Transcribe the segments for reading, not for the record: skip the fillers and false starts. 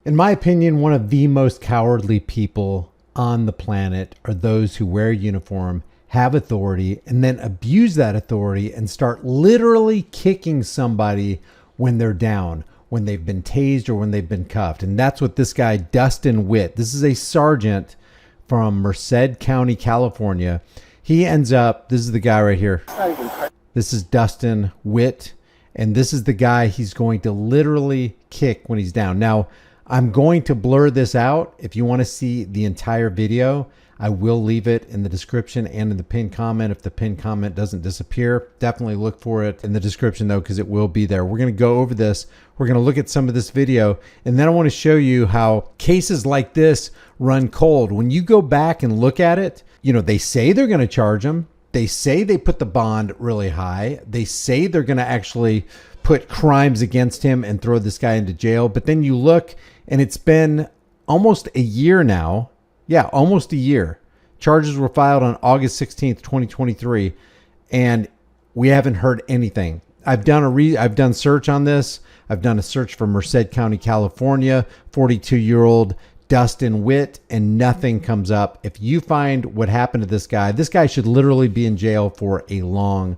In my opinion, one of the most cowardly people on the planet are those who wear a uniform, have authority, and then abuse that authority and start literally kicking somebody when they're down, when they've been tased or when they've been cuffed. And that's what this guy, Dustin Witt, this is a sergeant from Merced County, California. He ends up, this is the guy right here. This is Dustin Witt. And this is the guy he's going to literally kick when he's down. Now, I'm going to blur this out. If you want to see the entire video, I will leave it in the description and in the pinned comment. If the pinned comment doesn't disappear, definitely look for it in the description though, because it will be there. We're going to go over this. We're going to look at some of this video, and then I want to show you how cases like this run cold. When you go back and look at it, you know, they say they're going to charge him. They say they put the bond really high. They say they're going to actually put crimes against him and throw this guy into jail. But then you look, and it's been almost a year now. Yeah, almost a year. Charges were filed on August 16th, 2023, and we haven't heard anything. I've done search on this. I've done a search for Merced County, California, 42-year-old Dustin Witt, and nothing comes up. If you find what happened to this guy should literally be in jail for a long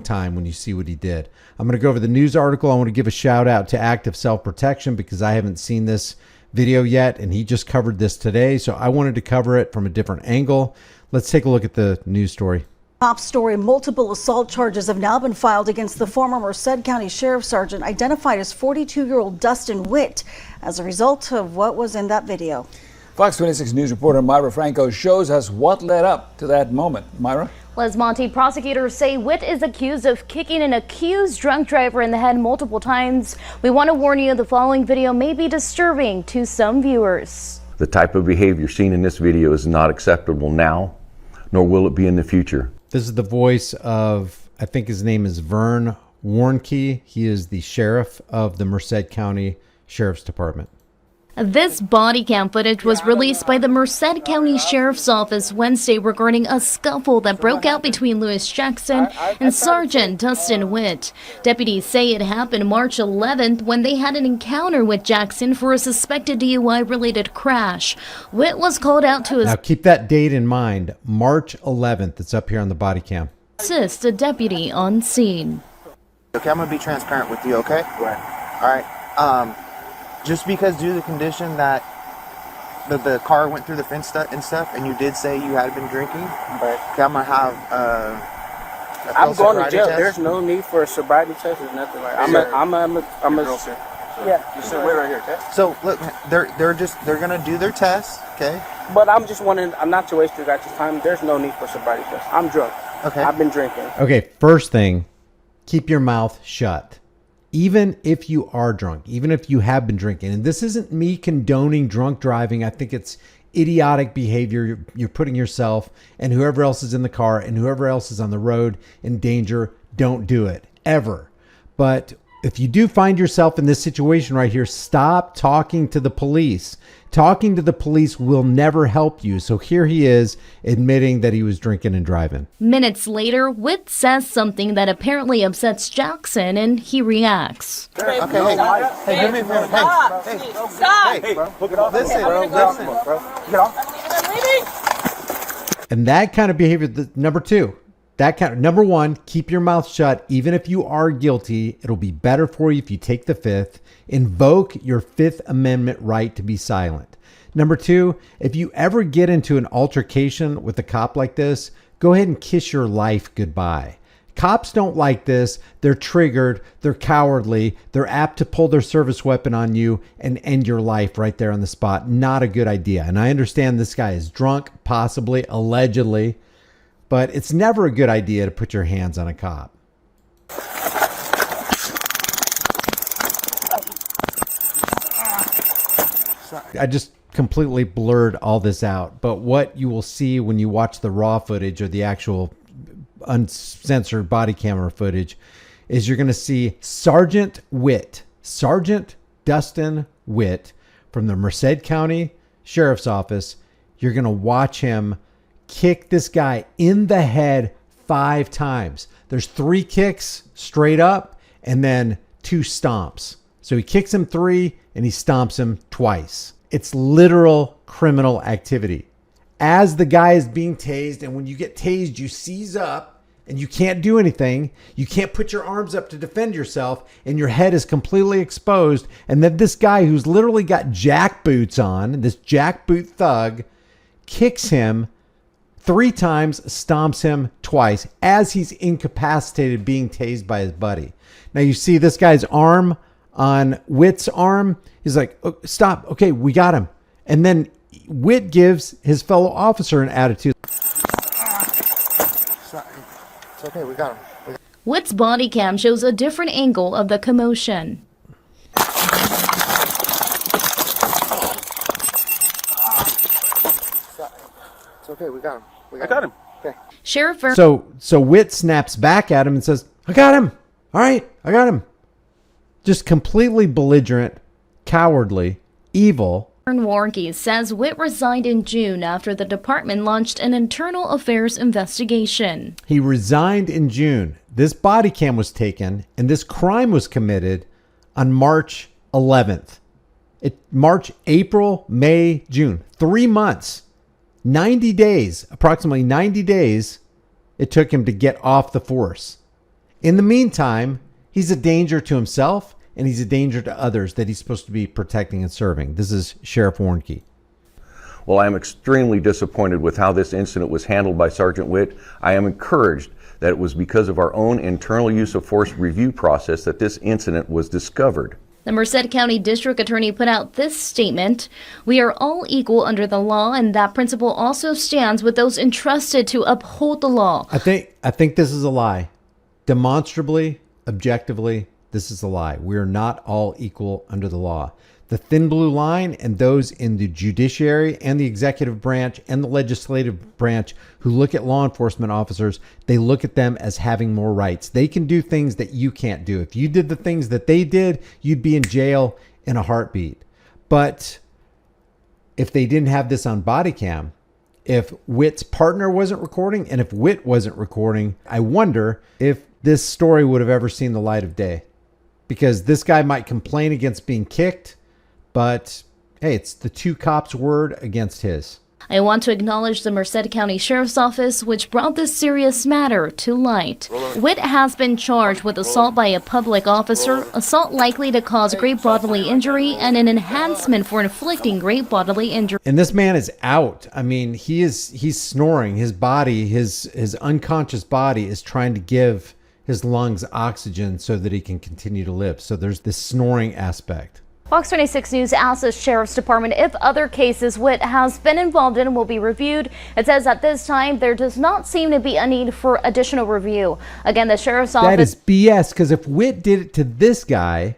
time when you see what he did. I'm going to go over the news article. I want to give a shout out to Active Self-Protection because I haven't seen this video yet, and he just covered this today, so I wanted to cover it from a different angle. Let's take a look at the news story. Top story: multiple assault charges have now been filed against the former Merced County Sheriff Sergeant identified as 42-year-old Dustin Witt as a result of what was in that video. Fox 26 News reporter Myra Franco shows us what led up to that moment. Myra? Les Monte, prosecutors say Witt is accused of kicking an accused drunk driver in the head multiple times. We want to warn you, the following video may be disturbing to some viewers. The type of behavior seen in this video is not acceptable now, nor will it be in the future. This is the voice of, I think his name is Vern Warnke. He is the sheriff of the Merced County Sheriff's Department. This body cam footage was released by the Merced County Sheriff's Office Wednesday regarding a scuffle that broke out between Lewis Jackson and Sergeant Dustin Witt. Deputies say it happened March 11th when they had an encounter with Jackson for a suspected DUI-related crash. Witt was called out to Now keep that date in mind, March 11th. It's up here on the body cam. Assist a deputy on scene. Okay, I'm going to be transparent with you, okay? Right. All right. Just because due to the condition that the car went through the fence and stuff, and you did say you had been drinking, but okay, I'm gonna have I'm going to jail. Test. There's no need for a sobriety test. There's nothing like. I'm a. Yeah. You said wait right here, okay? So look, they're gonna do their test, okay? But I'm just wondering. I'm not to waste your guys' time. There's no need for a sobriety test. I'm drunk. Okay. I've been drinking. Okay. First thing, keep your mouth shut. Even if you are drunk, even if you have been drinking, and this isn't me condoning drunk driving. I think it's idiotic behavior. You're putting yourself and whoever else is in the car and whoever else is on the road in danger. Don't do it ever. But if you do find yourself in this situation right here, stop talking to the police. Talking to the police will never help you. So here he is admitting that he was drinking and driving. Minutes later, Witt says something that apparently upsets Jackson, and he reacts. Okay, hey, give me a minute. Hey, stop! Hey, bro, look it off. Listen, bro, get off. And that kind of behavior, number two. Number one, keep your mouth shut. Even if you are guilty, it'll be better for you if you take the fifth. Invoke your Fifth Amendment right to be silent. Number two, if you ever get into an altercation with a cop like this, go ahead and kiss your life goodbye. Cops don't like this. They're triggered. They're cowardly. They're apt to pull their service weapon on you and end your life right there on the spot. Not a good idea. And I understand this guy is drunk, possibly, allegedly. But it's never a good idea to put your hands on a cop. I just completely blurred all this out. But what you will see when you watch the raw footage or the actual uncensored body camera footage is you're going to see Sergeant Dustin Witt from the Merced County Sheriff's Office. You're going to watch him kick this guy in the head 5 times. There's 3 kicks straight up and then 2 stomps. So he kicks him 3 and he stomps him twice. It's literal criminal activity. As the guy is being tased, and when you get tased, you seize up and you can't do anything. You can't put your arms up to defend yourself, and your head is completely exposed. And then this guy who's literally got jackboots on, this jackboot thug, kicks him 3 times, stomps him twice as he's incapacitated, being tased by his buddy. Now you see this guy's arm on Witt's arm. He's like, oh, stop. Okay, we got him. And then Witt gives his fellow officer an attitude. It's okay, we got him. Witt's body cam shows a different angle of the commotion. It's okay, we got him. I got him. Okay. Sheriff So Witt snaps back at him and says, I got him. All right, I got him. Just completely belligerent, cowardly, evil. Warnke says Witt resigned in June after the department launched an internal affairs investigation. He resigned in June. This body cam was taken and this crime was committed on March 11th. March, April, May, June. 3 months. 90 days, approximately 90 days, it took him to get off the force. In the meantime, he's a danger to himself and he's a danger to others that he's supposed to be protecting and serving. This is Sheriff Warnke. While I am extremely disappointed with how this incident was handled by Sergeant Witt, I am encouraged that it was because of our own internal use of force review process that this incident was discovered. The Merced County District Attorney put out this statement: "We are all equal under the law, and that principle also stands with those entrusted to uphold the law." I think this is a lie. Demonstrably, objectively, this is a lie. We are not all equal under the law. The thin blue line and those in the judiciary and the executive branch and the legislative branch who look at law enforcement officers, they look at them as having more rights. They can do things that you can't do. If you did the things that they did, you'd be in jail in a heartbeat. But if they didn't have this on body cam, if Witt's partner wasn't recording, and if Witt wasn't recording, I wonder if this story would have ever seen the light of day. Because this guy might complain against being kicked, but hey, it's the 2 cops' word against his. I want to acknowledge the Merced County Sheriff's Office, which brought this serious matter to light. Witt has been charged with assault by a public officer, assault likely to cause great bodily injury, and an enhancement for inflicting great bodily injury. And this man is out. I mean, he's snoring. His body, his unconscious body is trying to give his lungs oxygen so that he can continue to live. So there's this snoring aspect. Fox 26 News asked the Sheriff's Department if other cases Witt has been involved in will be reviewed. It says at this time there does not seem to be a need for additional review. Again, the Sheriff's Office... That is BS, because if Witt did it to this guy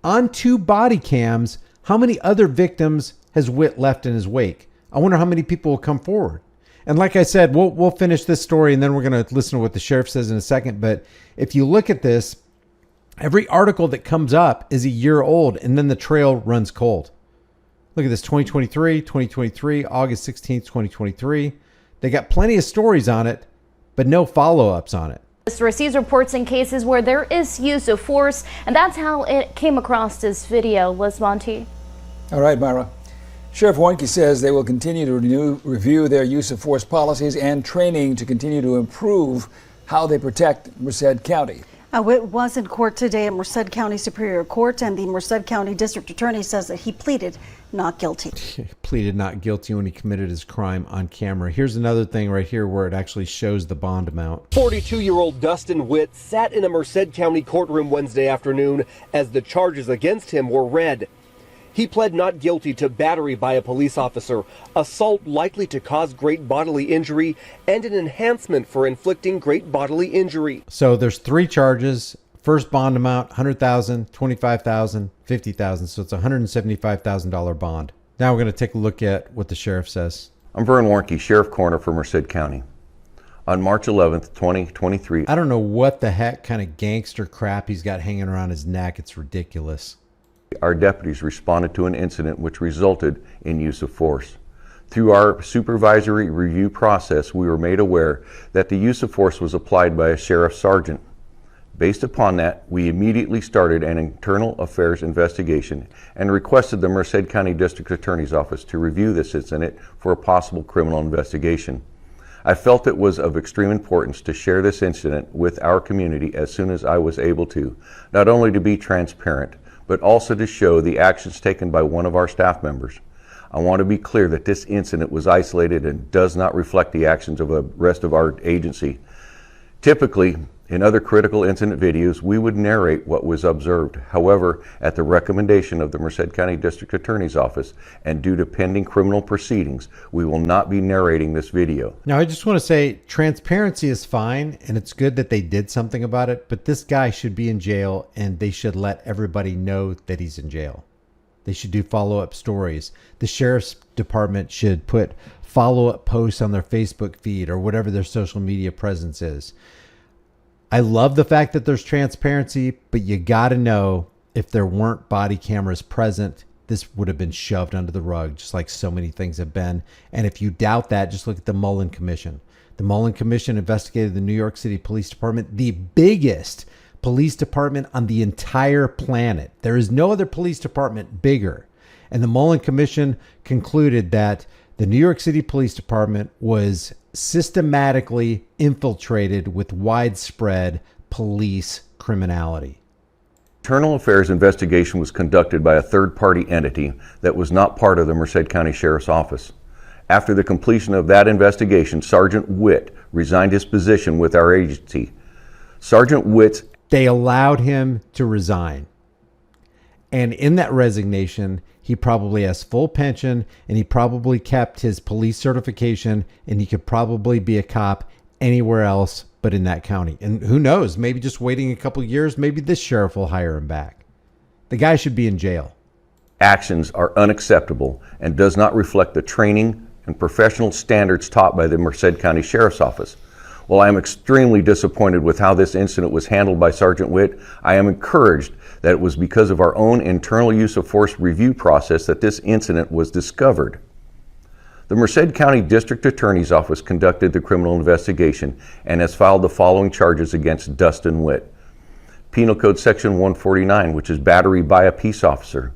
on 2 body cams, how many other victims has Witt left in his wake? I wonder how many people will come forward. And like I said, we'll finish this story and then we're going to listen to what the sheriff says in a second. But if you look at this, every article that comes up is a year old, and then the trail runs cold. Look at this, 2023, August 16th, 2023. They got plenty of stories on it, but no follow-ups on it. This receives reports in cases where there is use of force, and that's how it came across this video. Liz Monty. All right, Myra. Sheriff Warnke says they will continue to review their use of force policies and training to continue to improve how they protect Merced County. Witt was in court today at Merced County Superior Court, and the Merced County District Attorney says that he pleaded not guilty. He pleaded not guilty when he committed his crime on camera. Here's another thing right here where it actually shows the bond amount. 42-year-old Dustin Witt sat in a Merced County courtroom Wednesday afternoon as the charges against him were read. He pled not guilty to battery by a police officer, assault likely to cause great bodily injury, and an enhancement for inflicting great bodily injury. So there's 3 charges. First bond amount, $100,000, $25,000, $50,000. So it's a $175,000 bond. Now we're going to take a look at what the sheriff says. I'm Vern Warnke, Sheriff Coroner for Merced County. On March 11th, 2023. I don't know what the heck kind of gangster crap he's got hanging around his neck. It's ridiculous. Our deputies responded to an incident which resulted in use of force. Through our supervisory review process, we were made aware that the use of force was applied by a sheriff sergeant. Based upon that, we immediately started an internal affairs investigation and requested the Merced County District Attorney's Office to review this incident for a possible criminal investigation. I felt it was of extreme importance to share this incident with our community as soon as I was able to, not only to be transparent, but also to show the actions taken by one of our staff members. I want to be clear that this incident was isolated and does not reflect the actions of the rest of our agency. Typically, in other critical incident videos, we would narrate what was observed. However, at the recommendation of the Merced County District Attorney's Office and due to pending criminal proceedings, we will not be narrating this video. Now, I just want to say transparency is fine, and it's good that they did something about it, but this guy should be in jail, and they should let everybody know that he's in jail. They should do follow-up stories. The sheriff's department should put follow-up posts on their Facebook feed or whatever their social media presence is. I love the fact that there's transparency, but you got to know if there weren't body cameras present, this would have been shoved under the rug, just like so many things have been. And if you doubt that, just look at the Mullen Commission. The Mullen Commission investigated the New York City Police Department, the biggest police department on the entire planet. There is no other police department bigger. And the Mullen Commission concluded that the New York City Police Department was systematically infiltrated with widespread police criminality. Internal affairs investigation was conducted by a third-party entity that was not part of the Merced County Sheriff's Office. After the completion of that investigation, Sergeant Witt resigned his position with our agency. Sergeant Witt's They allowed him to resign. And in that resignation, he probably has full pension, and he probably kept his police certification, and he could probably be a cop anywhere else but in that county. And who knows, maybe just waiting a couple of years, maybe this sheriff will hire him back. The guy should be in jail. actions are unacceptable and does not reflect the training and professional standards taught by the Merced County Sheriff's Office. While I am extremely disappointed with how this incident was handled by Sergeant Witt, I am encouraged that it was because of our own internal use of force review process that this incident was discovered. The Merced County District Attorney's Office conducted the criminal investigation and has filed the following charges against Dustin Witt. Penal Code Section 149, which is battery by a peace officer.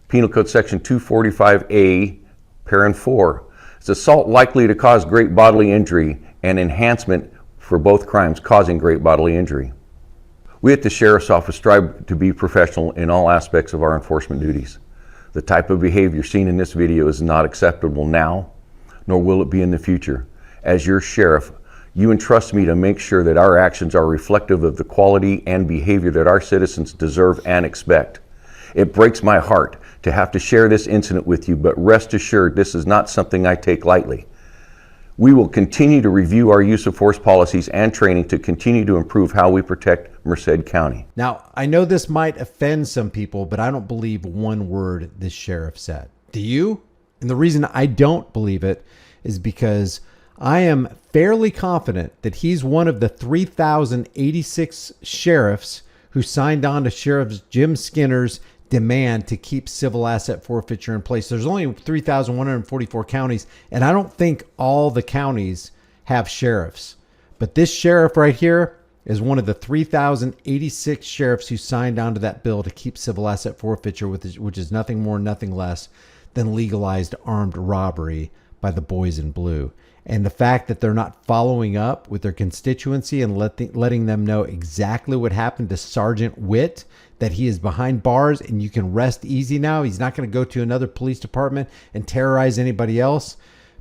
Penal Code Section 245A, Parent 4, it's assault likely to cause great bodily injury and enhancement for both crimes causing great bodily injury. We at the Sheriff's Office strive to be professional in all aspects of our enforcement duties. The type of behavior seen in this video is not acceptable now, nor will it be in the future. As your sheriff, you entrust me to make sure that our actions are reflective of the quality and behavior that our citizens deserve and expect. It breaks my heart to have to share this incident with you, but rest assured this is not something I take lightly. We will continue to review our use of force policies and training to continue to improve how we protect Merced County. Now, I know this might offend some people, but I don't believe one word this sheriff said. Do you? And the reason I don't believe it is because I am fairly confident that he's one of the 3,086 sheriffs who signed on to Sheriff Jim Skinner's demand to keep civil asset forfeiture in place. There's only 3,144 counties, and I don't think all the counties have sheriffs. But this sheriff right here is one of the 3,086 sheriffs who signed on to that bill to keep civil asset forfeiture, which is nothing more, nothing less than legalized armed robbery by the boys in blue. And the fact that they're not following up with their constituency and letting them know exactly what happened to Sergeant Witt, that he is behind bars and you can rest easy now, he's not going to go to another police department and terrorize anybody else,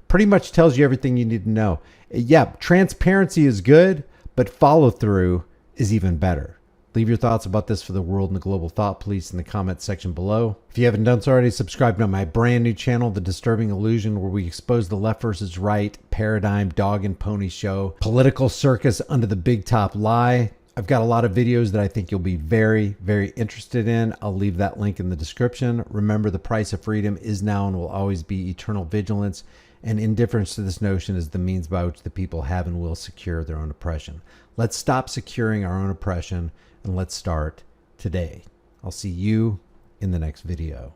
pretty much tells you everything you need to know. Yeah, transparency is good, but follow through is even better. Leave your thoughts about this for the world and the global thought police in the comments section below. If you haven't done so already, subscribe to my brand new channel, The Disturbing Illusion, where we expose the left versus right paradigm dog and pony show, political circus under the big top lie. I've got a lot of videos that I think you'll be very, very interested in. I'll leave that link in the description. Remember, the price of freedom is now and will always be eternal vigilance, and indifference to this notion is the means by which the people have and will secure their own oppression. Let's stop securing our own oppression, and let's start today. I'll see you in the next video.